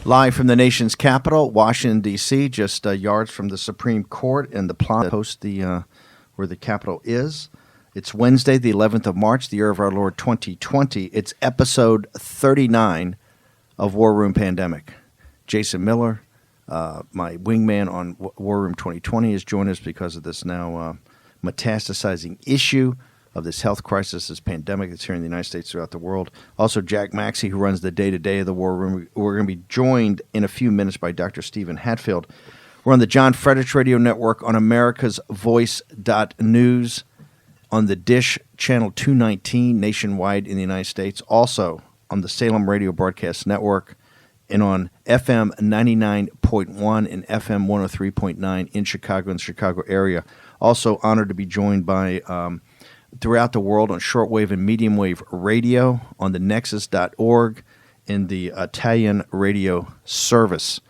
Live from the nation's capital, Washington, D.C., just yards from the Supreme Court and the plaza host where the Capitol is. It's Wednesday, the 11th of March, the year of our Lord 2020. It's episode 39 of War Room Pandemic. Jason Miller, my wingman on War Room 2020, has joined us because of this now metastasizing issue of this health crisis, this pandemic that's here in the United States, throughout the world. Also, Jack Maxey, who runs the day-to-day of the War Room. We're going to be joined in a few minutes by Dr. Stephen Hatfield. We're on the John Fredericks Radio Network, on America's Voice.News, on the Dish Channel 219 nationwide in the United States, also on the Salem Radio Broadcast Network, and on FM 99.1 and FM 103.9 in Chicago and the Chicago area. Also honored to be joined by throughout the world on shortwave and medium wave radio, on the nexus.org, in the Italian radio service.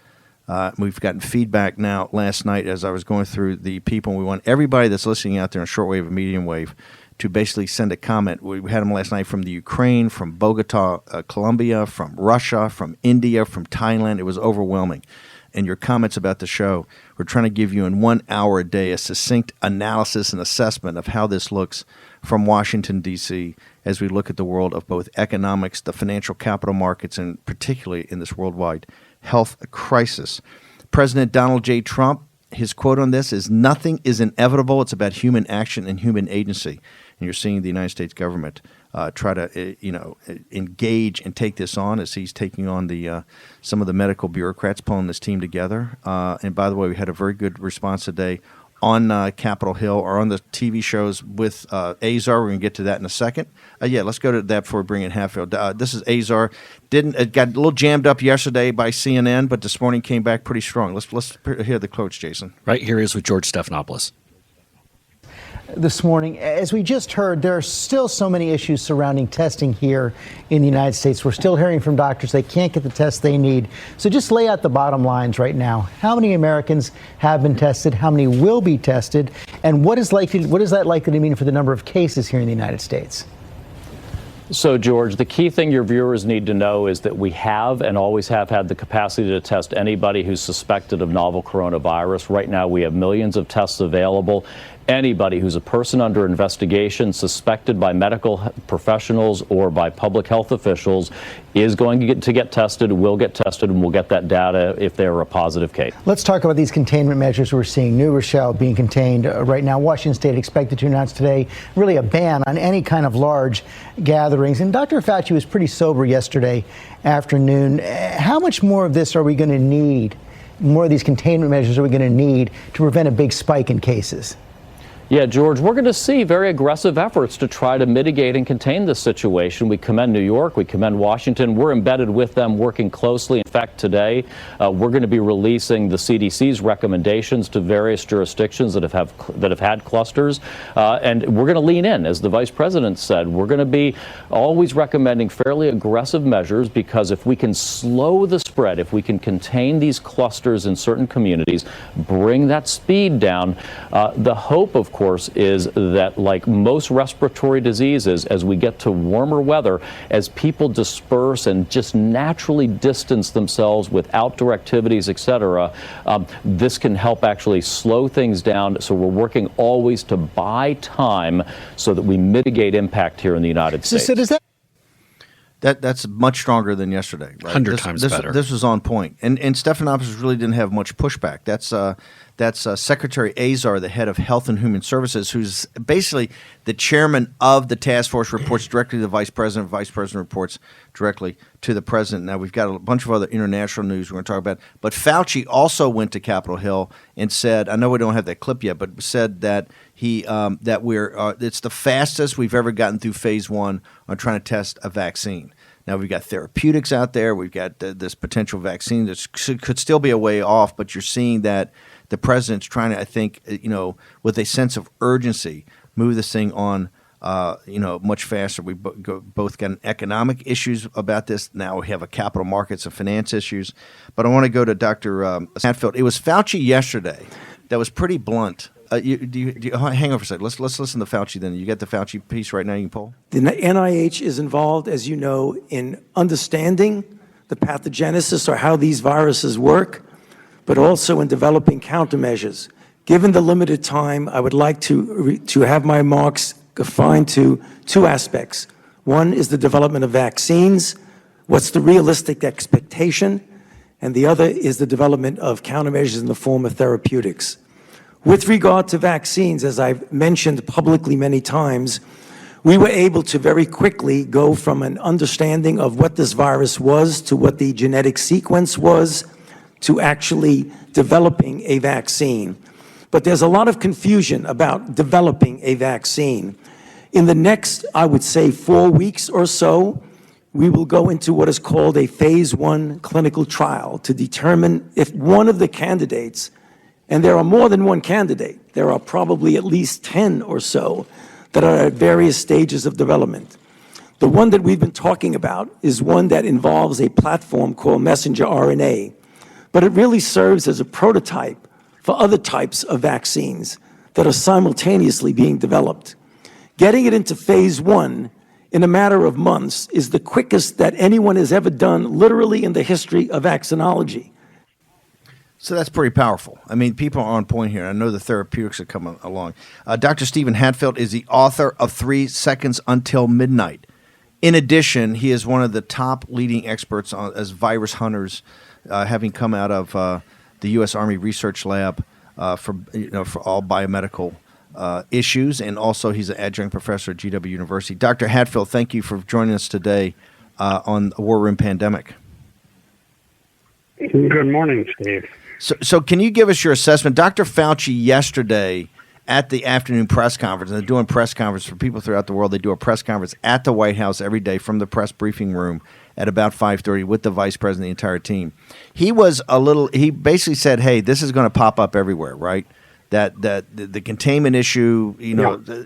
We've gotten feedback now last night as I was going through the people. We want everybody that's listening out there on shortwave and medium wave to basically send a comment. We had them last night from the Ukraine, from Bogota, Colombia, from Russia, from India, from Thailand. It was overwhelming. And your comments about the show, we're trying to give you in 1 hour a day a succinct analysis and assessment of how this looks from Washington, D.C., as we look at the world of both economics, the financial capital markets, and particularly in this worldwide health crisis. President Donald J. Trump, his quote on this is, "Nothing is inevitable. It's about human action and human agency." And you're seeing the United States government try to, engage and take this on as he's taking on the some of the medical bureaucrats, pulling this team together. And by the way, we had a very good response today on Capitol Hill, or on the TV shows with Azar. We're going to get to that in a second. Let's go to that before we bring in Hatfield. This is Azar. It got a little jammed up yesterday by CNN, but this morning came back pretty strong. Let's hear the quotes, Jason. Right, here he is with George Stephanopoulos. This morning, as we just heard, there are still so many issues surrounding testing here in the United States. We're still hearing from doctors they can't get the tests they need. So just lay out the bottom lines right now. How many Americans have been tested? How many will be tested? And what is that likely to mean for the number of cases here in the United States? So, George, the key thing your viewers need to know is that we have and always have had the capacity to test anybody who's suspected of novel coronavirus. Right now, we have millions of tests available. Anybody who's a person under investigation, suspected by medical professionals or by public health officials, is going to get tested, will get tested, and we'll get that data if they're a positive case. Let's talk about these containment measures we're seeing. New Rochelle being contained right now. Washington State expected to announce today really a ban on any kind of large gatherings. And Dr. Fauci was pretty sober yesterday afternoon. How much more of this are we going to need? More of these containment measures are we going to need to prevent a big spike in cases? Yeah, George, we're going to see very aggressive efforts to try to mitigate and contain this situation. We commend New York. We commend Washington. We're embedded with them, working closely. In fact, today, we're going to be releasing the CDC's recommendations to various jurisdictions that have had clusters. And we're going to lean in, as the vice president said. We're going to be always recommending fairly aggressive measures, because if we can slow the spread, if we can contain these clusters in certain communities, bring that speed down, the hope, of course, is that, like most respiratory diseases, as we get to warmer weather, as people disperse and just naturally distance themselves with outdoor activities, etc., this can help actually slow things down. So we're working always to buy time so that we mitigate impact here in the United States. So does That's much stronger than yesterday. Right? 100 times better. This was on point. And Stephanopoulos really didn't have much pushback. That's Secretary Azar, the head of Health and Human Services, who's basically the chairman of the task force, reports directly to the vice president. Vice president reports directly to the president. Now, we've got a bunch of other international news we're going to talk about. But Fauci also went to Capitol Hill and said, I know we don't have that clip yet, but said that it's the fastest we've ever gotten through phase one on trying to test a vaccine. Now, we've got therapeutics out there. We've got this potential vaccine that could still be a way off, but you're seeing that the president's trying to, I think, with a sense of urgency, move this thing on, much faster. We both got economic issues about this. Now we have a capital markets and finance issues. But I want to go to Dr. Hatfield. It was Fauci yesterday that was pretty blunt. Hang on for a second. Let's listen to Fauci then. You get the Fauci piece right now you can pull? The NIH is involved, as you know, in understanding the pathogenesis or how these viruses work, but also in developing countermeasures. Given the limited time, I would like to have my remarks confined to two aspects. One is the development of vaccines, what's the realistic expectation, and the other is the development of countermeasures in the form of therapeutics. With regard to vaccines, as I've mentioned publicly many times, we were able to very quickly go from an understanding of what this virus was to what the genetic sequence was to actually developing a vaccine. But there's a lot of confusion about developing a vaccine. In the next, I would say, 4 weeks or so, we will go into what is called a phase 1 clinical trial to determine if one of the candidates, and there are more than one candidate, there are probably at least 10 or so that are at various stages of development. The one that we've been talking about is one that involves a platform called messenger RNA, but it really serves as a prototype for other types of vaccines that are simultaneously being developed. Getting it into phase 1 in a matter of months is the quickest that anyone has ever done, literally in the history of vaccinology. So that's pretty powerful. I mean, people are on point here. I know the therapeutics are coming along. Dr. Stephen Hadfield is the author of 3 Seconds Until Midnight. In addition, he is one of the top leading experts as virus hunters, having come out of the U.S. Army Research Lab for all biomedical issues, and also he's an adjunct professor at GW University. Dr. Hadfield, thank you for joining us today on War Room Pandemic. Good morning, Steve. So can you give us your assessment? Dr. Fauci yesterday at the afternoon press conference, and they're doing press conference for people throughout the world. They do a press conference at the White House every day from the press briefing room at about 5:30 with the vice president and the entire team. He basically said, hey, this is going to pop up everywhere, right? That the containment issue,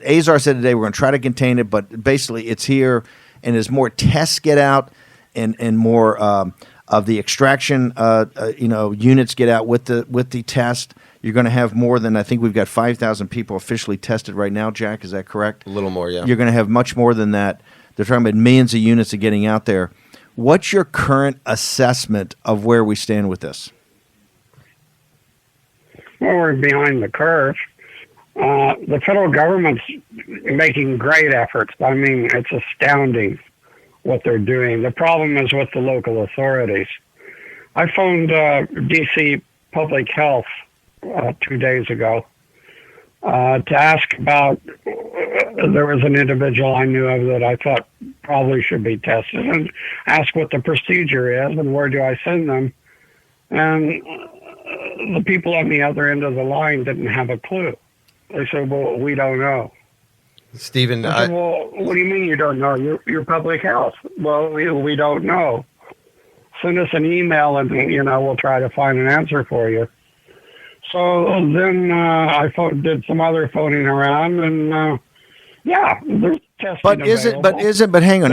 Azar said today we're going to try to contain it, but basically it's here, and as more tests get out and more of the extraction units get out with the test, you're going to have more than, I think we've got 5,000 people officially tested right now, Jack, is that correct? A little more, yeah. You're going to have much more than that. They're talking about millions of units of getting out there. What's your current assessment of where we stand with this? Well, we're behind the curve. The federal government's making great efforts. I mean, it's astounding what they're doing. The problem is with the local authorities. I phoned D.C. Public Health 2 days ago to ask about, there was an individual I knew of that I thought probably should be tested, and ask what the procedure is and where do I send them. And the people on the other end of the line didn't have a clue. They said, well, we don't know. Stephen, I said, well, what do you mean you don't know? You're public health. Well, we don't know. Send us an email and, we'll try to find an answer for you. So then I did some other phoning around, and there's testing But hang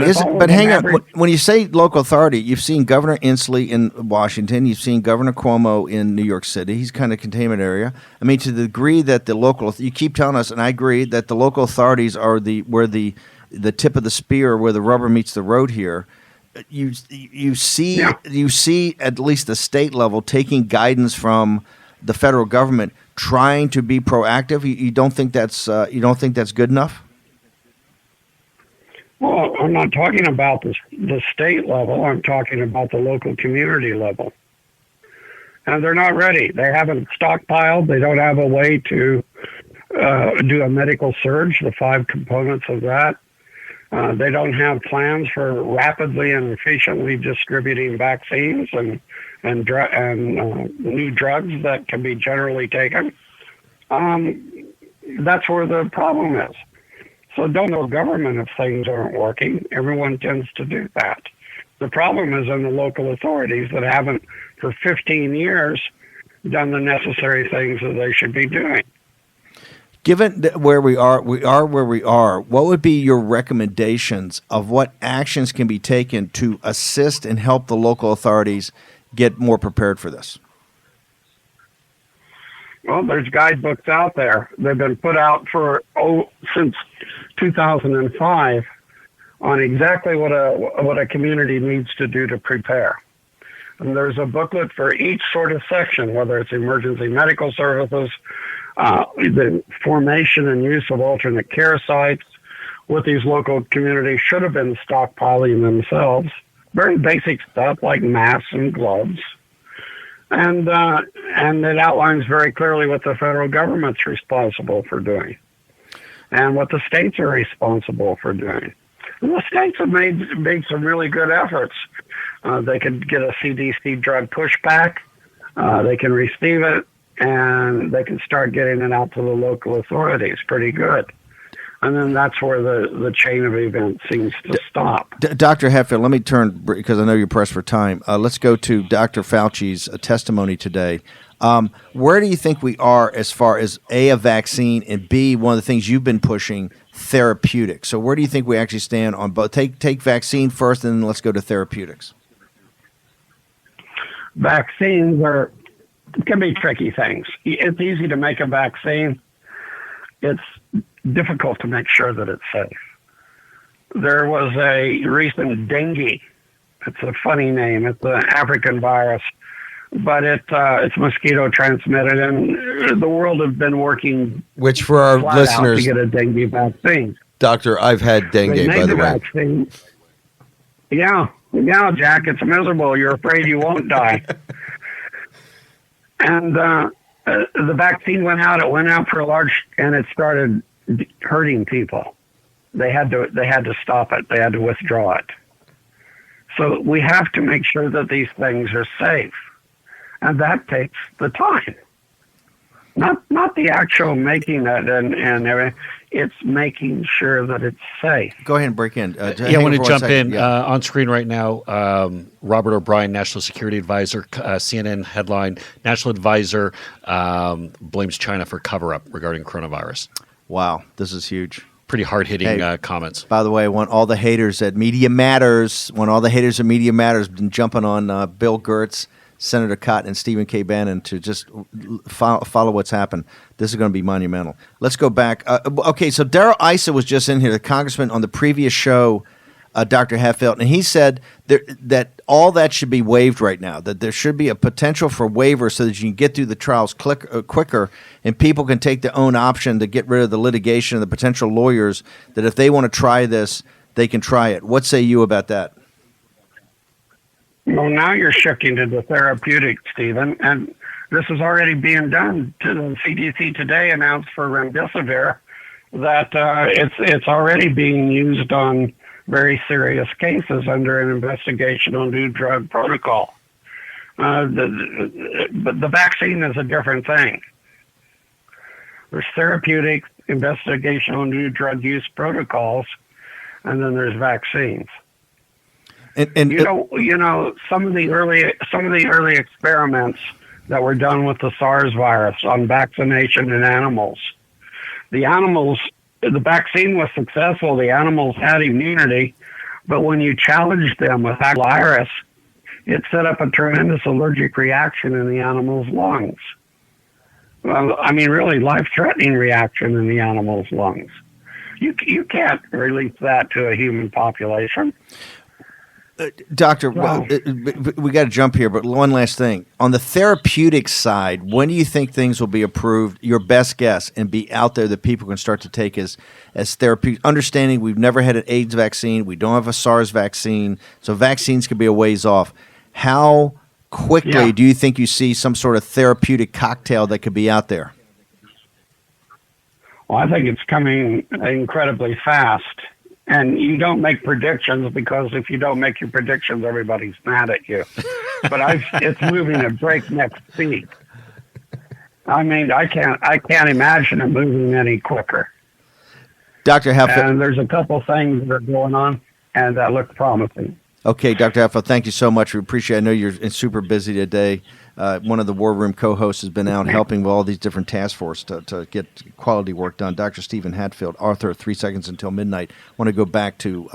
on. When you say local authority, you've seen Governor Inslee in Washington, you've seen Governor Cuomo in New York City. He's kind of containment area. I mean, to the degree that you keep telling us, and I agree that the local authorities are where the tip of the spear, where the rubber meets the road here. You see at least the state level taking guidance from the federal government, trying to be proactive. You don't think that's good enough? Well, I'm not talking about the state level. I'm talking about the local community level. And they're not ready. They haven't stockpiled. They don't have a way to do a medical surge, the 5 components of that. They don't have plans for rapidly and efficiently distributing vaccines and new drugs that can be generally taken. That's where the problem is. So don't know government if things aren't working. Everyone tends to do that. The problem is in the local authorities that haven't, for 15 years, done the necessary things that they should be doing. Given where we are where we are, what would be your recommendations of what actions can be taken to assist and help the local authorities get more prepared for this? Well, there's guidebooks out there. They've been put out since 2005 on exactly what a community needs to do to prepare. And there's a booklet for each sort of section, whether it's emergency medical services, the formation and use of alternate care sites, what these local communities should have been stockpiling themselves. Very basic stuff like masks and gloves. And it outlines very clearly what the federal government's responsible for doing and what the states are responsible for doing. And the states have made some really good efforts. They can get a CDC drug pushback. They can receive it, and they can start getting it out to the local authorities pretty good. And then that's where the chain of events seems to stop. Dr. Hatfield, let me turn, because I know you're pressed for time. Let's go to Dr. Fauci's testimony today. Where do you think we are as far as A, a vaccine, and B, one of the things you've been pushing, therapeutics? So where do you think we actually stand on both? Take vaccine first, and then let's go to therapeutics. Vaccines can be tricky things. It's easy to make a vaccine. It's difficult to make sure that it's safe. There was a recent dengue. It's a funny name. It's an African virus, but it's mosquito transmitted, and the world has been working. Which for our flat listeners, out to get a dengue vaccine. Doctor, I've had dengue, by the way. Vaccine. Yeah, Jack, it's miserable. You're afraid you won't die. And the vaccine went out. It went out for a large, and it started hurting people. They had to stop it. They had to withdraw it. So we have to make sure that these things are safe, and that takes the time. Not the actual making it and everything. It's making sure that it's safe. Go ahead and break in. I want to jump in. On screen right now, Robert O'Brien, National Security Advisor, CNN headline, National Advisor blames China for cover-up regarding coronavirus. Wow, this is huge. Pretty hard-hitting comments. By the way, I want all the haters at Media Matters, been jumping on Bill Gertz, Senator Cotton, and Stephen K. Bannon to just follow what's happened. This is going to be monumental. Let's go back. Okay, so Darrell Issa was just in here, the congressman on the previous show, Dr. Hatfield, and he said that all that should be waived right now, that there should be a potential for waiver so that you can get through the trials quicker and people can take their own option to get rid of the litigation and the potential lawyers, that if they want to try this, they can try it. What say you about that? Well, now you're shifting to the therapeutics, Stephen, and this is already being done. The CDC today announced for remdesivir that it's already being used on very serious cases under an investigational new drug protocol. But the vaccine is a different thing. There's therapeutics, investigational new drug use protocols, and then there's vaccines. And you know, some of the early experiments that were done with the SARS virus on vaccination in animals. The vaccine was successful. The animals had immunity, but when you challenged them with that virus, it set up a tremendous allergic reaction in the animal's lungs. Well, I mean, really life-threatening reaction in the animal's lungs. You can't release that to a human population. Doctor, we got to jump here, but one last thing. On the therapeutic side, when do you think things will be approved, your best guess, and be out there that people can start to take as therapeutic? Understanding we've never had an AIDS vaccine, we don't have a SARS vaccine, so vaccines could be a ways off. How quickly do you think you see some sort of therapeutic cocktail that could be out there? Well, I think it's coming incredibly fast. And you don't make predictions, because if you don't make your predictions, everybody's mad at you. But it's moving at breakneck speed. I mean, I can't imagine it moving any quicker. Dr. Hatfield. And there's a couple things that are going on, and that look promising. Okay, Dr. Hatfield, thank you so much. We appreciate it. I know you're super busy today. One of the War Room co-hosts has been out helping with all these different task forces to get quality work done. Dr. Stephen Hatfield, author of 3 Seconds Until Midnight. I want to go back to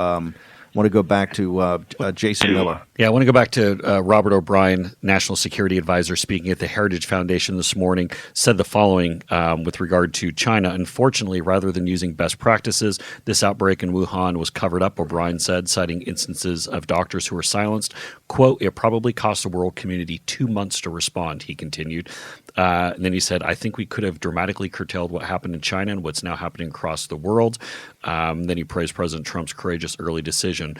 Jason Miller. Yeah, I want to go back to Robert O'Brien, National Security Advisor, speaking at the Heritage Foundation this morning, said the following with regard to China. Unfortunately, rather than using best practices, this outbreak in Wuhan was covered up, O'Brien said, citing instances of doctors who were silenced. Quote, it probably cost the world community 2 months to respond, he continued. And then he said, I think we could have dramatically curtailed what happened in China and what's now happening across the world. Then he praised President Trump's courageous early decision.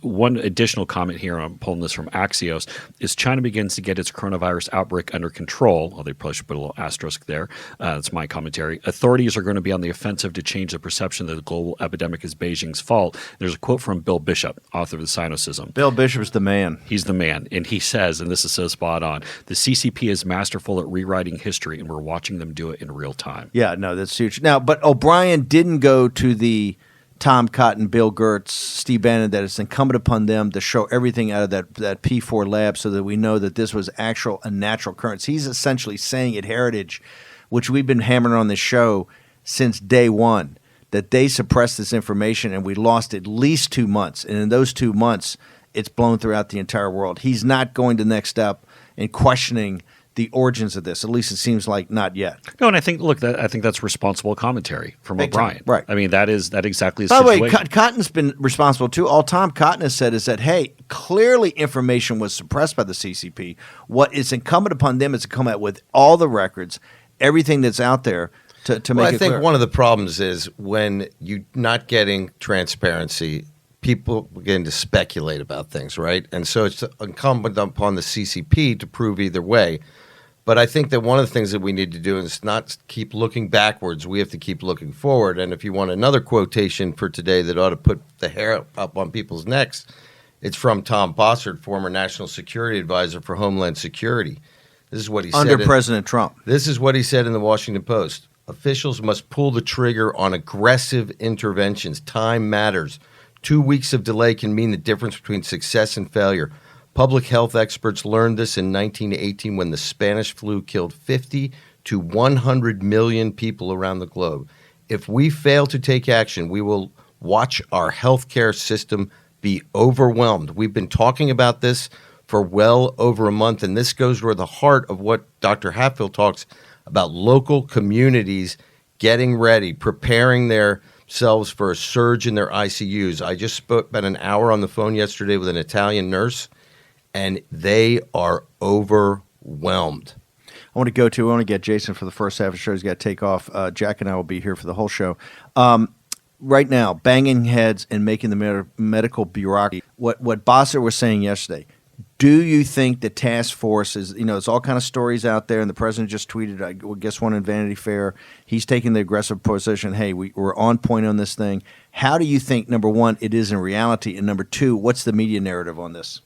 One additional comment here, I'm pulling this from Axios, is China begins to get its coronavirus outbreak under control. Well, they probably should put a little asterisk there. That's my commentary. Authorities are going to be on the offensive to change the perception that the global epidemic is Beijing's fault. There's a quote from Bill Bishop, author of The Sinocism. Bill Bishop's the man. He's the man. And he says, and this is so spot on, the CCP is masterful at rewriting history, and we're watching them do it in real time. Yeah, no, that's huge. Now, but O'Brien didn't go to the Tom Cotton, Bill Gertz, Steve Bannon, that it's incumbent upon them to show everything out of that P4 lab so that we know that this was actual and natural occurrence. He's essentially saying at Heritage, which we've been hammering on this show since day one, that they suppressed this information and we lost at least 2 months. And in those 2 months, it's blown throughout the entire world. He's not going to the next step in questioning the origins of this. At least it seems like not yet. No, and I think, look, I think that's responsible commentary from Big time. O'Brien. Right. I mean, that exactly is By the the way, situation. Cotton's been responsible too. All Tom Cotton has said is that, hey, clearly information was suppressed by the CCP. What is incumbent upon them is to come out with all the records, everything that's out there to make it clear. I think one of the problems is when you're not getting transparency, people begin to speculate about things, right? And so it's incumbent upon the CCP to prove either way. But I think that one of the things that we need to do is not keep looking backwards. We have to keep looking forward. And if you want another quotation for today that ought to put the hair up on people's necks, it's from Tom Bossert, former National Security Advisor for Homeland Security. This is what he said. Under President Trump. This is what he said in the Washington Post. Officials must pull the trigger on aggressive interventions. Time matters. 2 weeks of delay can mean the difference between success and failure. Public health experts learned this in 1918 when the Spanish flu killed 50 to 100 million people around the globe. If we fail to take action, we will watch our healthcare system be overwhelmed. We've been talking about this for well over a month, and this goes to the heart of what Dr. Hatfield talks about: local communities getting ready, preparing themselves for a surge in their ICUs. I just spent about an hour on the phone yesterday with an Italian nurse, and they are overwhelmed. I want to get Jason for the first half of the show. He's got to take off. Jack and I will be here for the whole show. Right now, banging heads and making the medical bureaucracy. What Bossert was saying yesterday. Do you think the task force is, there's all kind of stories out there, and the president just tweeted, I guess one in Vanity Fair, he's taking the aggressive position, hey, we're on point on this thing. How do you think, number one, it is in reality, and number two, what's the media narrative on this?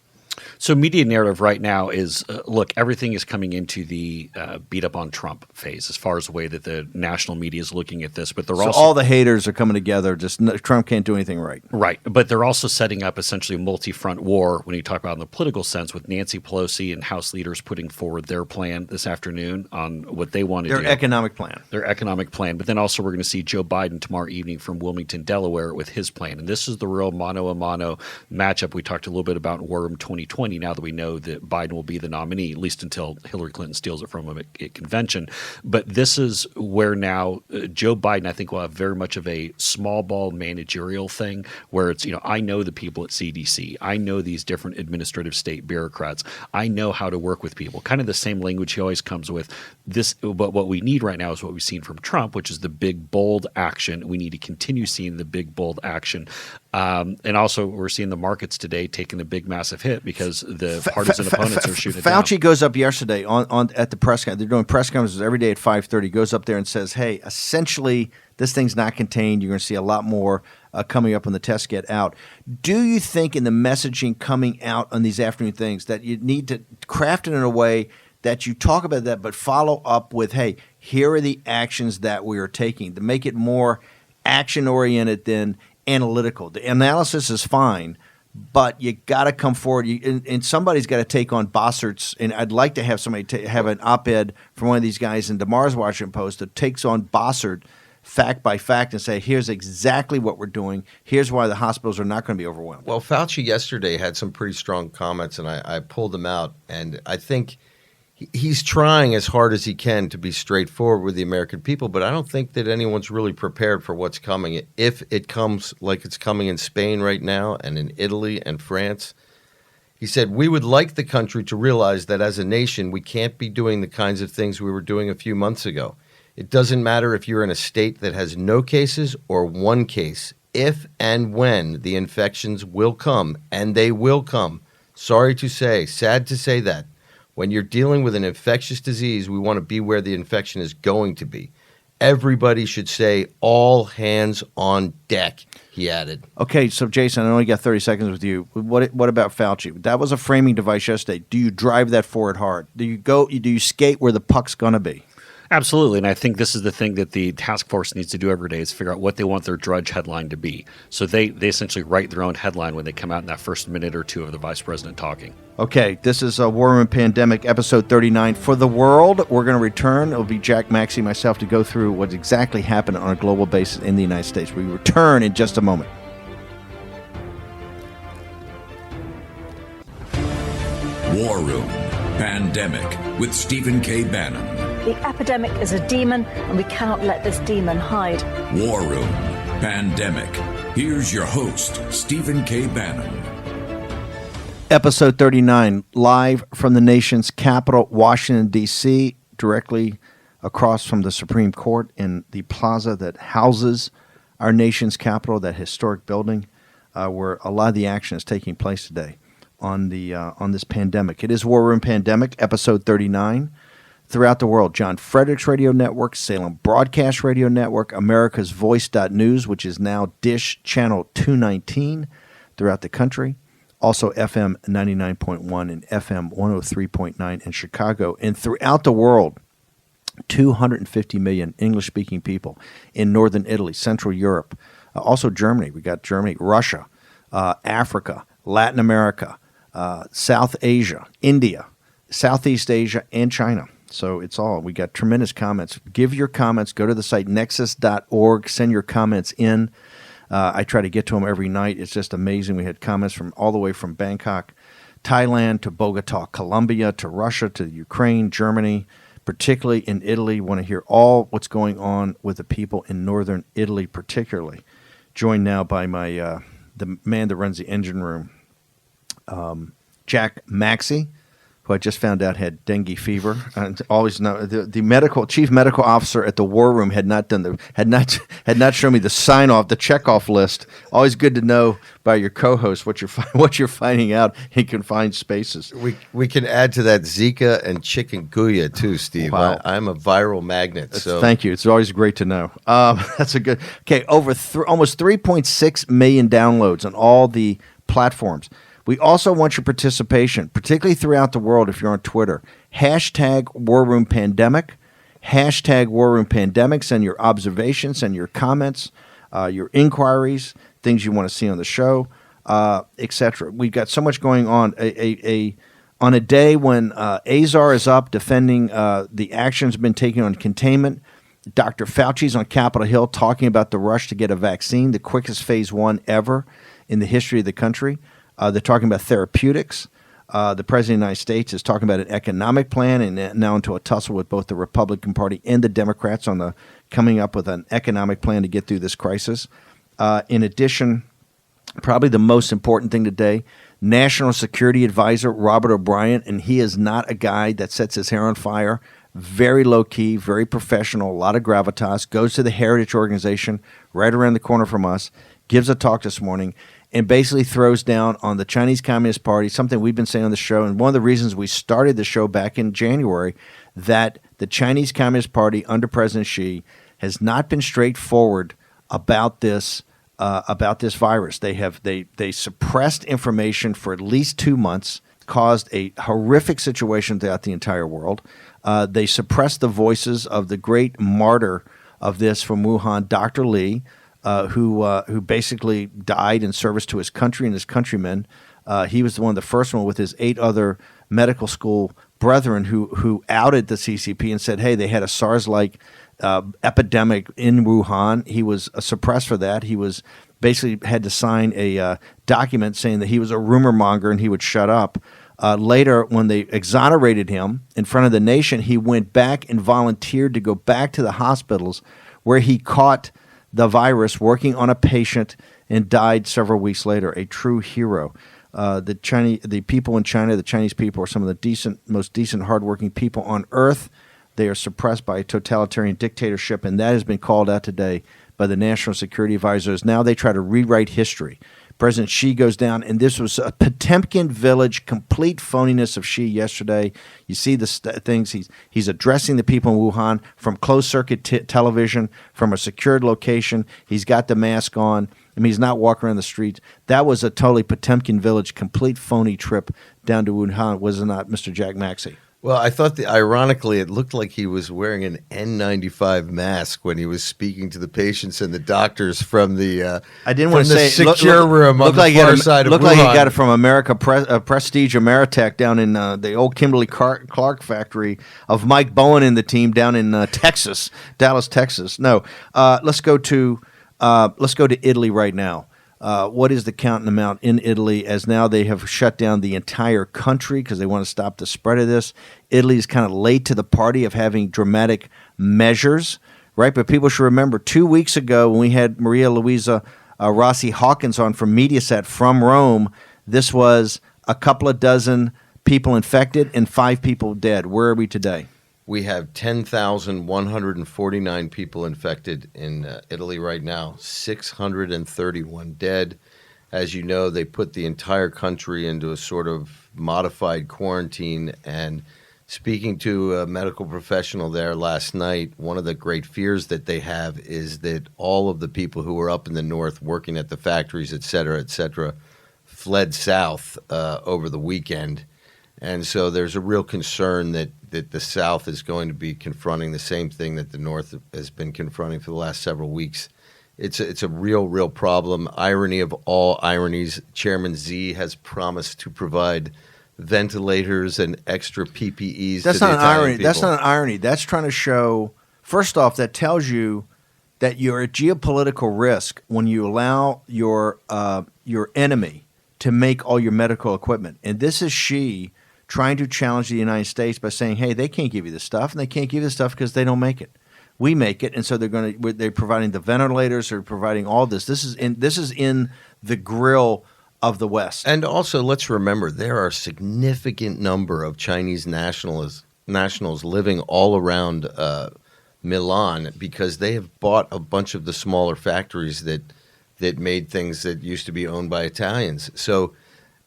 So media narrative right now is, look, everything is coming into the beat up on Trump phase as far as the way that the national media is looking at this. But they're also all the haters are coming together. Just Trump can't do anything right. Right. But they're also setting up essentially a multi-front war when you talk about in the political sense, with Nancy Pelosi and House leaders putting forward their plan this afternoon on what they want to do. Their economic plan. But then also we're going to see Joe Biden tomorrow evening from Wilmington, Delaware, with his plan. And this is the real mano-a-mano matchup we talked a little bit about in War Room 2020. Now that we know that Biden will be the nominee, at least until Hillary Clinton steals it from him at convention. But this is where now Joe Biden, I think, will have very much of a small ball managerial thing where it's, I know the people at CDC. I know these different administrative state bureaucrats. I know how to work with people. Kind of the same language he always comes with. This, but what we need right now is what we've seen from Trump, which is the big, bold action. We need to continue seeing the big, bold action. And also we're seeing the markets today taking the big, massive hit because the partisan opponents are shooting it down. Fauci goes up yesterday on at the press conference. They're doing press conferences every day at 5:30. Goes up there and says, hey, essentially this thing's not contained. You're going to see a lot more coming up when the tests get out. Do you think in the messaging coming out on these afternoon things that you need to craft it in a way that you talk about that but follow up with, hey, here are the actions that we are taking, to make it more action-oriented than analytical? The analysis is fine, but you got to come forward, and somebody's got to take on Bossert's. And I'd like to have somebody have an op-ed from one of these guys in tomorrow's Washington Post that takes on Bossert fact by fact and say, here's exactly what we're doing. Here's why the hospitals are not going to be overwhelmed. Well, Fauci yesterday had some pretty strong comments, and I pulled them out. And I think he's trying as hard as he can to be straightforward with the American people, but I don't think that anyone's really prepared for what's coming. If it comes like it's coming in Spain right now and in Italy and France, He said, "We would like the country to realize that as a nation, we can't be doing the kinds of things we were doing a few months ago. It doesn't matter if you're in a state that has no cases or one case. If and when the infections will come, and they will come. Sorry to say, sad to say that. When you're dealing with an infectious disease, we want to be where the infection is going to be. Everybody should say all hands on deck," he added. Okay, so Jason, I only got 30 seconds with you. What about Fauci? That was a framing device yesterday. Do you drive that forward hard? Do you skate where the puck's going to be? Absolutely, and I think this is the thing that the task force needs to do every day is figure out what they want their Drudge headline to be. So they essentially write their own headline when they come out in that first minute or two of the vice president talking. Okay, this is a War Room Pandemic, episode 39. For the world, we're going to return. It'll be Jack Maxey, myself, to go through what's exactly happened on a global basis in the United States. We return in just a moment. War Room Pandemic with Stephen K. Bannon. The epidemic is a demon, and we cannot let this demon hide. War Room Pandemic. Here's your host, Stephen K. Bannon. Episode 39, live from the nation's capital, Washington, D.C., directly across from the Supreme Court in the plaza that houses our nation's capital, that historic building where a lot of the action is taking place today on this pandemic. It is War Room Pandemic, episode 39. Throughout the world, John Fredericks Radio Network, Salem Broadcast Radio Network, America's Voice.News, which is now Dish Channel 219 throughout the country. Also FM 99.1 and FM 103.9 in Chicago. And throughout the world, 250 million English-speaking people in northern Italy, Central Europe, also Germany. We got Germany, Russia, Africa, Latin America, South Asia, India, Southeast Asia, and China. So it's all. We got tremendous comments. Give your comments. Go to the site nexus.org. Send your comments in. I try to get to them every night. It's just amazing. We had comments from all the way from Bangkok, Thailand, to Bogota, Colombia, to Russia, to Ukraine, Germany, particularly in Italy. Want to hear all what's going on with the people in northern Italy particularly. Joined now by my the man that runs the engine room, Jack Maxey, who I just found out had dengue fever. And always know the chief medical officer at the War Room had not shown me the sign off, the checkoff list. Always good to know by your co-host what you're finding out in confined spaces. We can add to that Zika and chikungunya too, Steve. Wow. I'm a viral magnet. So Thank you. It's always great to know. That's a good. Okay, over almost 3.6 million downloads on all the platforms. We also want your participation, particularly throughout the world if you're on Twitter. Hashtag War Room Pandemic. Hashtag War Room Pandemic. Send your observations, send your comments, your inquiries, things you want to see on the show, etc. We've got so much going on. On a day when Azar is up defending the actions been taken on containment, Dr. Fauci's on Capitol Hill talking about the rush to get a vaccine, the quickest phase 1 ever in the history of the country. They're talking about therapeutics. The President of the United States is talking about an economic plan and now into a tussle with both the Republican Party and the Democrats on coming up with an economic plan to get through this crisis. In addition, probably the most important thing today, National Security Advisor Robert O'Brien, and he is not a guy that sets his hair on fire. Very low-key, very professional, a lot of gravitas, goes to the Heritage Organization right around the corner from us, gives a talk this morning, and basically throws down on the Chinese Communist Party, something we've been saying on the show, and one of the reasons we started the show back in January, that the Chinese Communist Party under President Xi has not been straightforward about this virus. They suppressed information for at least 2 months, caused a horrific situation throughout the entire world. They suppressed the voices of the great martyr of this from Wuhan, Dr. Li, who basically died in service to his country and his countrymen. He was the first one with his 8 other medical school brethren who outed the CCP and said, hey, they had a SARS-like epidemic in Wuhan. He was suppressed for that. He was basically had to sign a document saying that he was a rumor monger and he would shut up. Later, when they exonerated him in front of the nation, he went back and volunteered to go back to the hospitals where he caught the virus working on a patient and died several weeks later. A true hero. the people in China, the Chinese people, are some of the most decent, hardworking people on earth. They are suppressed by a totalitarian dictatorship, and that has been called out today by the National Security Advisors. Now they try to rewrite history. President Xi goes down, and this was a Potemkin village, complete phoniness of Xi yesterday. You see the things. He's addressing the people in Wuhan from closed-circuit television, from a secured location. He's got the mask on. I mean, he's not walking around the streets. That was a totally Potemkin village, complete phony trip down to Wuhan, was it not, Mr. Jack Maxey? Well, I thought ironically, it looked like he was wearing an N95 mask when he was speaking to the patients and the doctors from the I didn't want to say secure room on the far side of Wuhan. Looked like he got it from Prestige Ameritech down in the old Kimberly-Clark factory of Mike Bowen and the team down in Texas, Dallas, Texas. No, let's go to Italy right now. What is the count and amount in Italy, as now they have shut down the entire country because they want to stop the spread of this? Italy is kind of late to the party of having dramatic measures, right? But people should remember 2 weeks ago when we had Maria Luisa Rossi Hawkins on from Mediaset from Rome, this was a couple of dozen people infected and 5 people dead. Where are we today? We have 10,149 people infected in Italy right now, 631 dead. As you know, they put the entire country into a sort of modified quarantine. And speaking to a medical professional there last night, one of the great fears that they have is that all of the people who were up in the north working at the factories, et cetera, fled south over the weekend. And so there's a real concern that the South is going to be confronting the same thing that the North has been confronting for the last several weeks. It's a real problem. Irony of all ironies, Chairman Xi has promised to provide ventilators and extra PPEs That's to not the an Italian irony. people. That's not an irony. That's trying to show, first off, that tells you that you're at geopolitical risk when you allow your enemy to make all your medical equipment. And this is Xi trying to challenge the United States by saying, hey, they can't give you this stuff, and they can't give you this stuff because they don't make it. We make it, and so they're providing the ventilators, they're providing all this. This is in the grill of the West. And also, let's remember, there are a significant number of Chinese nationals living all around Milan because they have bought a bunch of the smaller factories that made things that used to be owned by Italians. So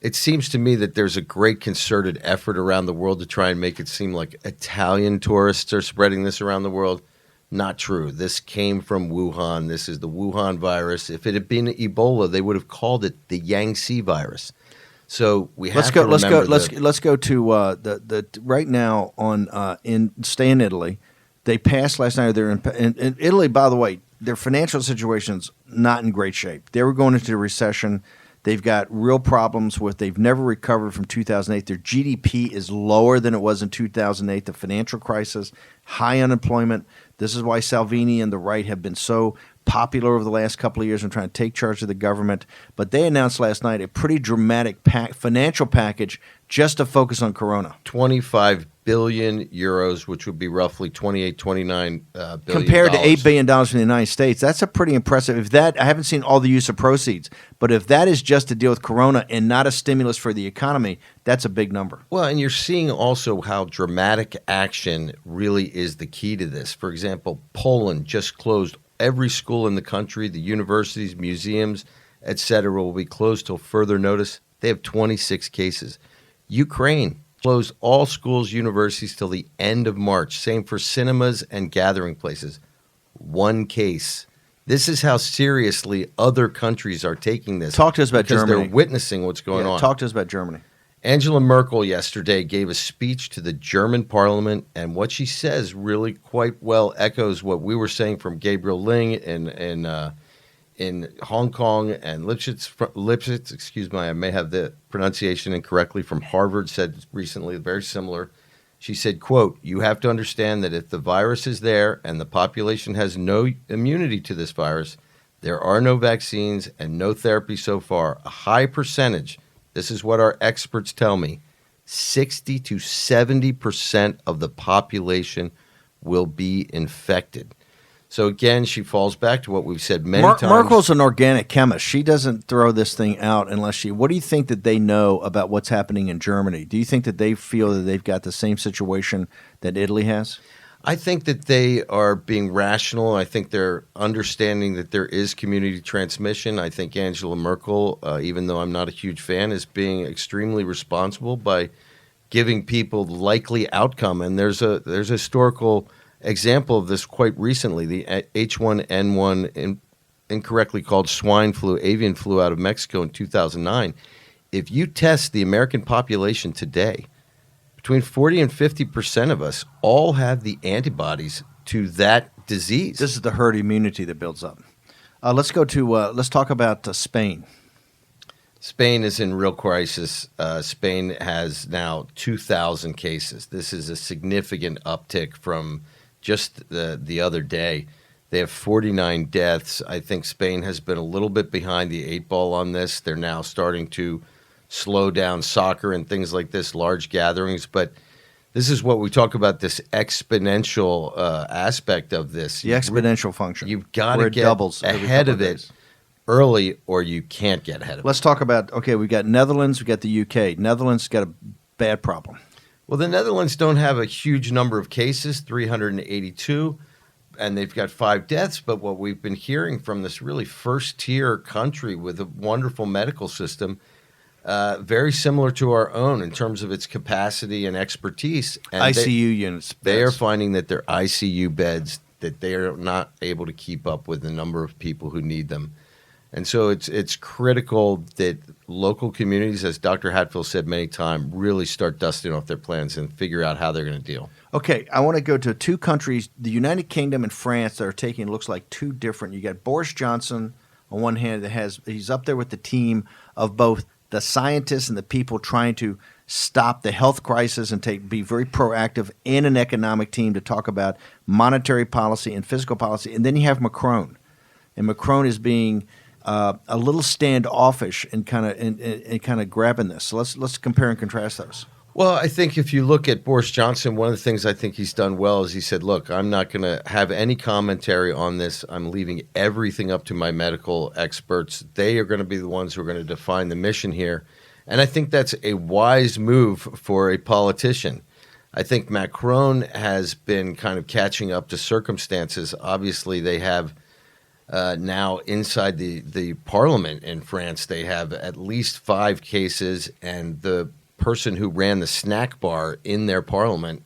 it seems to me that there's a great concerted effort around the world to try and make it seem like Italian tourists are spreading this around the world. Not true. This came from Wuhan. This is the Wuhan virus. If it had been Ebola, they would have called it the Yangtze virus. So we have to remember. Let's go to the right now on stay in Italy. They passed last night. They're in Italy. By the way, their financial situation's not in great shape. They were going into a recession. They've got real problems they've never recovered from 2008. Their GDP is lower than it was in 2008, the financial crisis, high unemployment. This is why Salvini and the right have been so popular over the last couple of years in trying to take charge of the government. But they announced last night a pretty dramatic financial package just to focus on Corona. 25 billion euros, which would be roughly 29 billion. Compared to $8 billion from the United States, that's a pretty impressive. I haven't seen all the use of proceeds, but if that is just to deal with Corona and not a stimulus for the economy, that's a big number. Well, and you're seeing also how dramatic action really is the key to this. For example, Poland just closed every school in the country, the universities, museums, etc. will be closed till further notice. They have 26 cases. Ukraine closed all schools, universities till the end of March. Same for cinemas and gathering places. 1 case. This is how seriously other countries are taking this. Talk to us about Germany. Because they're witnessing what's going on. Talk to us about Germany. Angela Merkel yesterday gave a speech to the German parliament, and what she says really quite well echoes what we were saying from Gabriel Ling in Hong Kong, and Lipschitz, excuse me, I may have the pronunciation incorrectly, from Harvard, said recently, very similar. She said, quote, "You have to understand that if the virus is there and the population has no immunity to this virus, there are no vaccines and no therapy so far. A high percentage, this is what our experts tell me, 60 to 70% of the population will be infected." So again, she falls back to what we've said many times. Merkel's an organic chemist. She doesn't throw this thing out unless she. What do you think that they know about what's happening in Germany? Do you think that they feel that they've got the same situation that Italy has? I think that they are being rational. I think they're understanding that there is community transmission. I think Angela Merkel, even though I'm not a huge fan, is being extremely responsible by giving people the likely outcome. And there's a historical example of this quite recently. The H1N1, incorrectly called swine flu, avian flu out of Mexico in 2009. If you test the American population today, between 40 and 50% of us all have the antibodies to that disease. This is the herd immunity that builds up. Let's talk about Spain. Spain is in real crisis. Spain has now 2,000 cases. This is a significant uptick from just the other day. They have 49 deaths. I think Spain has been a little bit behind the eight ball on this. They're now starting to slow down soccer and things like this, large gatherings. But this is what we talk about, this exponential aspect of this. The exponential function. You've got to get ahead of it early, or you can't get ahead of it. Let's talk about, we've got Netherlands, we've got the UK. Netherlands got a bad problem. Well, the Netherlands don't have a huge number of cases, 382, and they've got 5 deaths. But what we've been hearing from this really first-tier country with a wonderful medical system, very similar to our own in terms of its capacity and expertise. And ICU units. They are finding that their ICU beds, that they are not able to keep up with the number of people who need them. And so it's critical that local communities, as Dr. Hatfield said many times, really start dusting off their plans and figure out how they're going to deal. Okay, I want to go to 2 countries, the United Kingdom and France, that are taking, looks like 2 different. You got Boris Johnson on one hand, he's up there with the team of both the scientists and the people trying to stop the health crisis and be very proactive, and an economic team to talk about monetary policy and fiscal policy. And then you have Macron, and Macron is being a little standoffish and kind of grabbing this. So let's compare and contrast those. Well, I think if you look at Boris Johnson, one of the things I think he's done well is he said, look, I'm not going to have any commentary on this. I'm leaving everything up to my medical experts. They are going to be the ones who are going to define the mission here. And I think that's a wise move for a politician. I think Macron has been kind of catching up to circumstances. Obviously, they have now inside the parliament in France, they have at least 5 cases, and the person who ran the snack bar in their parliament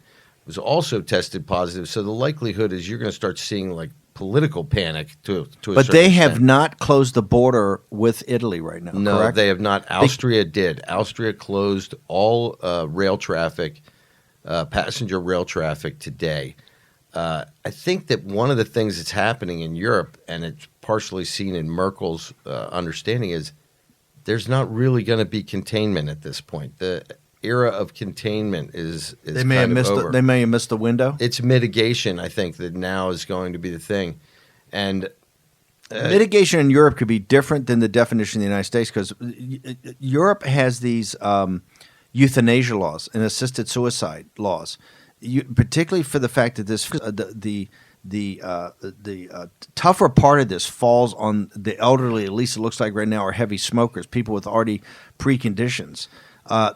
was also tested positive. So the likelihood is you're going to start seeing like political panic to a certain But they have extent. not closed the border with Italy right now, No, correct? they have not. Austria did. Austria closed all rail traffic, passenger rail traffic today. I think that one of the things that's happening in Europe, and it's partially seen in Merkel's understanding, is there's not really going to be containment at this point. The era of containment is They may have missed over. they may have missed the window. It's mitigation, I think, that now is going to be the thing. And Mitigation in Europe could be different than the definition in the United States, because Europe has these euthanasia laws and assisted suicide laws, particularly for the fact that this the tougher part of this falls on the elderly. At least it looks like right now are heavy smokers, people with already preconditions.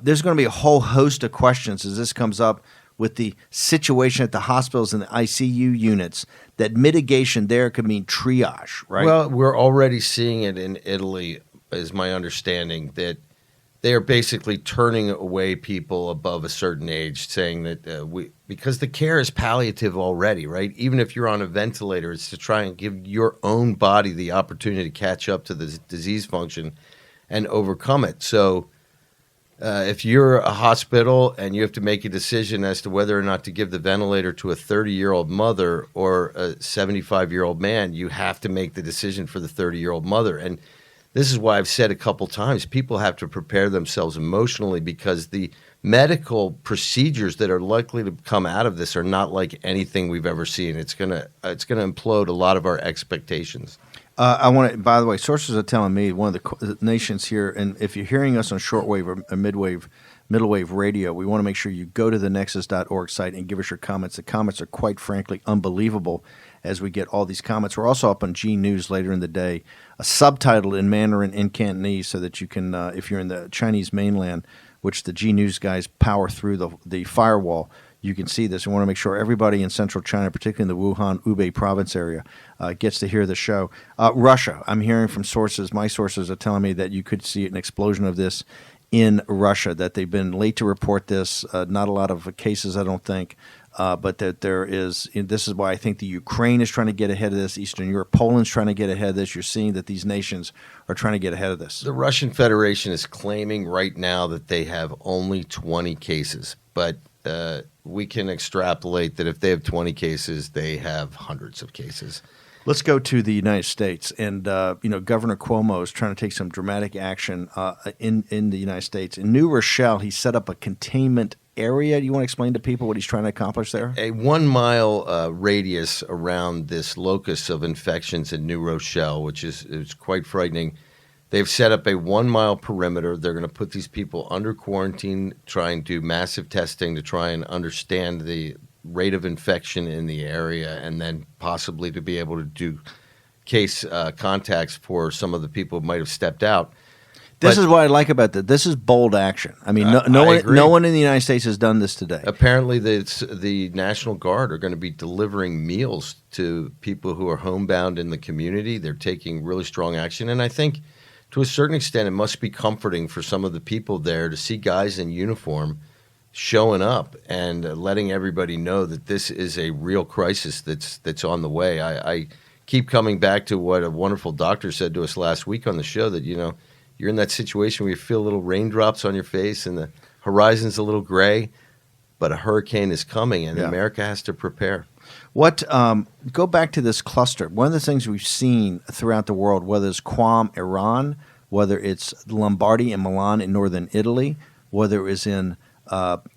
There's going to be a whole host of questions as this comes up with the situation at the hospitals and the ICU units, that mitigation there could mean triage, right? Well, we're already seeing it in Italy, is my understanding, that they are basically turning away people above a certain age, saying that because the care is palliative already, right? Even if you're on a ventilator, it's to try and give your own body the opportunity to catch up to the disease function and overcome it. So if you're a hospital and you have to make a decision as to whether or not to give the ventilator to a 30-year-old mother or a 75-year-old man, you have to make the decision for the 30-year-old mother. And this is why I've said a couple times, people have to prepare themselves emotionally, because the medical procedures that are likely to come out of this are not like anything we've ever seen. It's gonna implode a lot of our expectations. I want to. By the way, sources are telling me one of the nations here, and if you're hearing us on shortwave or midwave, Middle Wave Radio. We want to make sure you go to the nexus.org site and give us your comments. The comments are quite frankly unbelievable as we get all these comments. We're also up on G News later in the day, subtitled in Mandarin and Cantonese so that you can, if you're in the Chinese mainland, which the G News guys power through the firewall, you can see this. We want to make sure everybody in central China, particularly in the Wuhan, Hubei province area, gets to hear the show. Russia, I'm hearing from sources, my sources are telling me that you could see an explosion of this in Russia, that they've been late to report this. Not a lot of cases, I don't think, but that there is, this is why I think the Ukraine is trying to get ahead of this, Eastern Europe, Poland's trying to get ahead of this. You're seeing that these nations are trying to get ahead of this. The Russian Federation is claiming right now that they have only 20 cases, but we can extrapolate that if they have 20 cases, they have hundreds of cases. Let's go to the United States, and Governor Cuomo is trying to take some dramatic action in the United States. In New Rochelle, he set up a containment area. Do you want to explain to people what he's trying to accomplish there? A 1 mile radius around this locus of infections in New Rochelle, which is quite frightening. They've set up a 1 mile perimeter. They're going to put these people under quarantine, try and do massive testing to try and understand the rate of infection in the area, and then possibly to be able to do case contacts for some of the people who might have stepped out. This is what I like about that. This is bold action. I mean, no one in the United States has done this today. Apparently, the National Guard are going to be delivering meals to people who are homebound in the community. They're taking really strong action, and I think to a certain extent, it must be comforting for some of the people there to see guys in uniform showing up and letting everybody know that this is a real crisis that's on the way. I keep coming back to what a wonderful doctor said to us last week on the show, that you're in that situation where you feel little raindrops on your face and the horizon's a little gray, but a hurricane is coming and America has to prepare. Go back to this cluster. One of the things we've seen throughout the world, whether it's Qom, Iran, whether it's Lombardy and Milan in northern Italy, whether it's in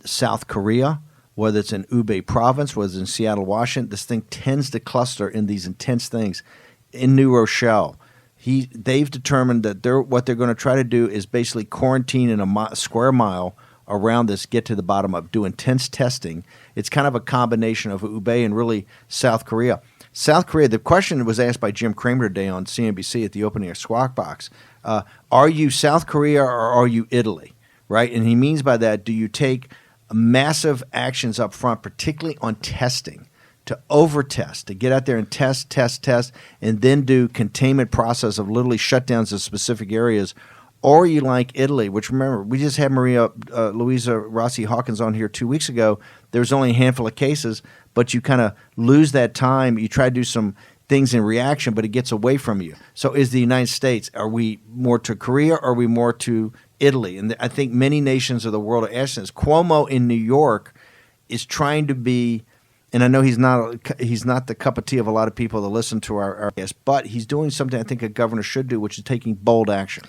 South Korea, whether it's in Hubei province, whether it's in Seattle, Washington, this thing tends to cluster in these intense things. In New Rochelle, they've determined that what they're going to try to do is basically quarantine in a square mile around this, get to the bottom of, do intense testing. It's kind of a combination of Hubei and really South Korea. South Korea, the question was asked by Jim Cramer today on CNBC at the opening of Squawk Box. Are you South Korea or are you Italy? Right? And he means by that, do you take massive actions up front, particularly on testing, to over-test, to get out there and test, and then do containment process of literally shutdowns of specific areas? Or you like Italy, which, remember, we just had Louisa Rossi Hawkins on here 2 weeks ago. There was only a handful of cases, but you kind of lose that time. You try to do some things in reaction, but it gets away from you. So is the United States, are we more to Korea or are we more to Italy? And I think many nations of the world are asking this. Cuomo in New York is trying to be, and I know he's not the cup of tea of a lot of people that listen to our guests, but he's doing something I think a governor should do, which is taking bold action.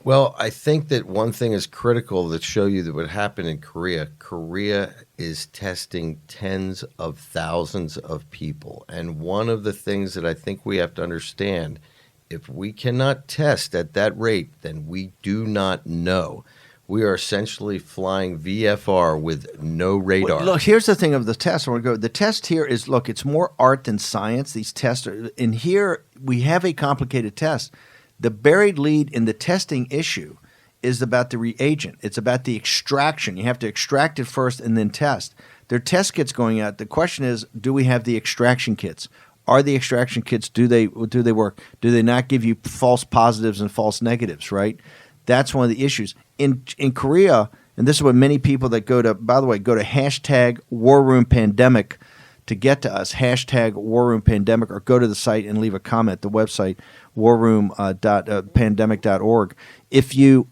Well, I think that one thing is critical that show you that what happened in Korea. Korea is testing tens of thousands of people. And one of the things that I think we have to understand, if we cannot test at that rate, then we do not know. We are essentially flying VFR with no radar. Well, look, here's the thing of the test. The test here is, look, it's more art than science. These tests are, and here we have a complicated test. The buried lead in the testing issue is about the reagent. It's about the extraction. You have to extract it first and then test. There are test kits going out. The question is, do we have the extraction kits? Are the extraction kits, do they work? Do they not give you false positives and false negatives, right? That's one of the issues. In Korea, and this is what many people that go to hashtag War Room Pandemic to get to us, hashtag War Room Pandemic, or go to the site and leave a comment, the website, warroom.pandemic.org. If you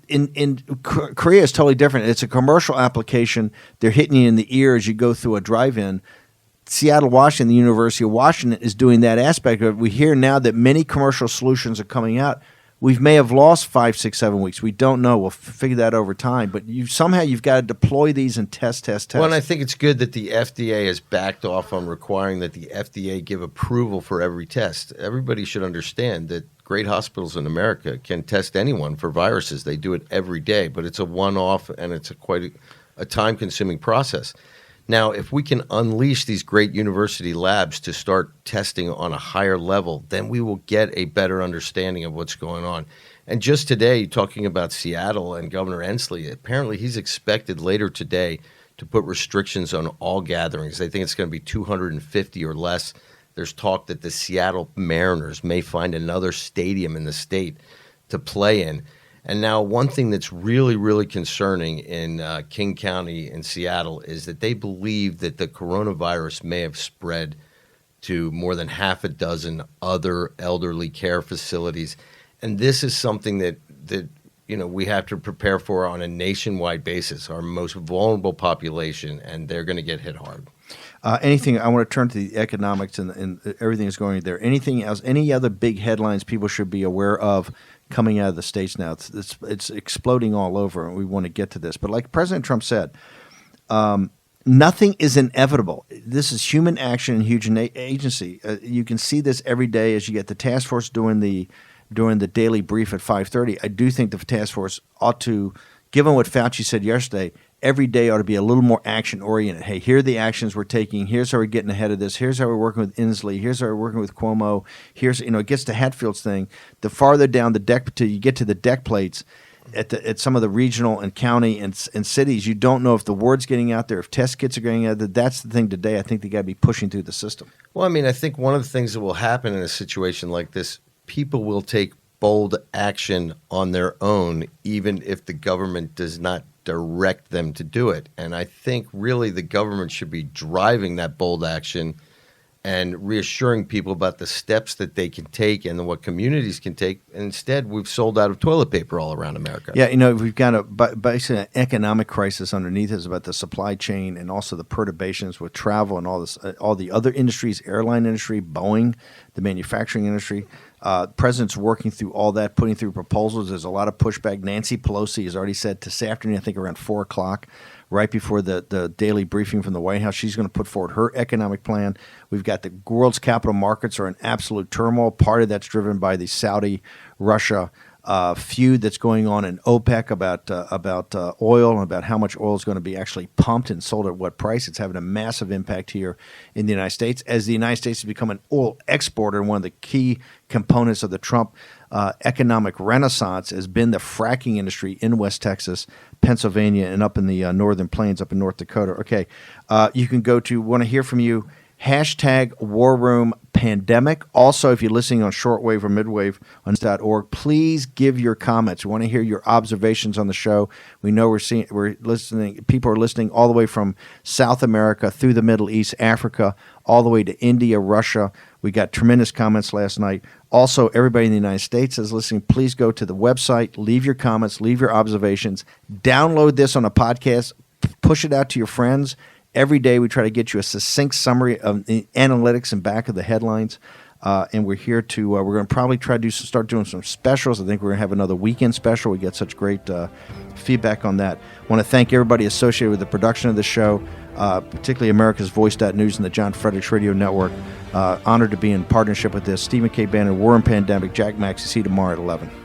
in Korea, it's totally different. It's a commercial application. They're hitting you in the ear as you go through a drive-in. Seattle, Washington, the University of Washington is doing that aspect of it. We hear now that many commercial solutions are coming out. We may have lost 5, 6, 7 weeks. We don't know. We'll figure that over time. But you've got to deploy these and test. Well, and I think it's good that the FDA has backed off on requiring that the FDA give approval for every test. Everybody should understand that great hospitals in America can test anyone for viruses. They do it every day, but it's a one-off and it's quite a time-consuming process. Now, if we can unleash these great university labs to start testing on a higher level, then we will get a better understanding of what's going on. And just today, talking about Seattle and Governor Inslee, apparently he's expected later today to put restrictions on all gatherings. They think it's going to be 250 or less. There's talk that the Seattle Mariners may find another stadium in the state to play in. And now one thing that's really, really concerning in King County in Seattle is that they believe that the coronavirus may have spread to more than half a dozen other elderly care facilities. And this is something that we have to prepare for on a nationwide basis, our most vulnerable population, and they're going to get hit hard. Anything, I want to turn to the economics and everything that's going there. Anything else, any other big headlines people should be aware of coming out of the States now? It's exploding all over, and we want to get to this. But like President Trump said, nothing is inevitable. This is human action and human agency. You can see this every day as you get the task force doing the daily brief at 5:30. I do think the task force ought to, given what Fauci said yesterday, every day ought to be a little more action-oriented. Hey, here are the actions we're taking. Here's how we're getting ahead of this. Here's how we're working with Inslee. Here's how we're working with Cuomo. Here's, it gets to Hatfield's thing. The farther down the deck, till you get to the deck plates at some of the regional and county and cities, you don't know if the word's getting out there, if test kits are getting out there. That's the thing today. I think they got to be pushing through the system. Well, I mean, I think one of the things that will happen in a situation like this, people will take bold action on their own, even if the government does not direct them to do it. And I think really the government should be driving that bold action and reassuring people about the steps that they can take and what communities can take. And instead, we've sold out of toilet paper all around America. Yeah, we've got basically an economic crisis underneath us about the supply chain and also the perturbations with travel and all this, all the other industries, airline industry, Boeing, the manufacturing industry. President's working through all that, putting through proposals. There's a lot of pushback. Nancy Pelosi has already said this afternoon, I think around 4 o'clock, right before the daily briefing from the White House, she's going to put forward her economic plan. We've got the world's capital markets are in absolute turmoil. Part of that's driven by the Saudi-Russia feud that's going on in OPEC about oil and about how much oil is going to be actually pumped and sold at what price. It's having a massive impact here in the United States. As the United States has become an oil exporter, one of the key components of the Trump economic renaissance has been the fracking industry in West Texas, Pennsylvania, and up in the northern plains, up in North Dakota. Okay, you can go to, want to hear from you, #WarRoomPandemic. Also, if you're listening on shortwave or midwave on .org, please give your comments. We want to hear your observations on the show. We know we're listening. People are listening all the way from South America through the Middle East, Africa, all the way to India, Russia. We got tremendous comments last night. Also, everybody in the United States is listening. Please go to the website, leave your comments, leave your observations, download this on a podcast, push it out to your friends. Every day we try to get you a succinct summary of the analytics and back of the headlines. And we're here to, we're going to probably try to start doing some specials. I think we're going to have another weekend special. We get such great feedback on that. I want to thank everybody associated with the production of the show, particularly America's Voice.News and the John Fredericks Radio Network. Honored to be in partnership with this. Stephen K. Bannon, War and Pandemic, Jack Maxey. See you tomorrow at 11.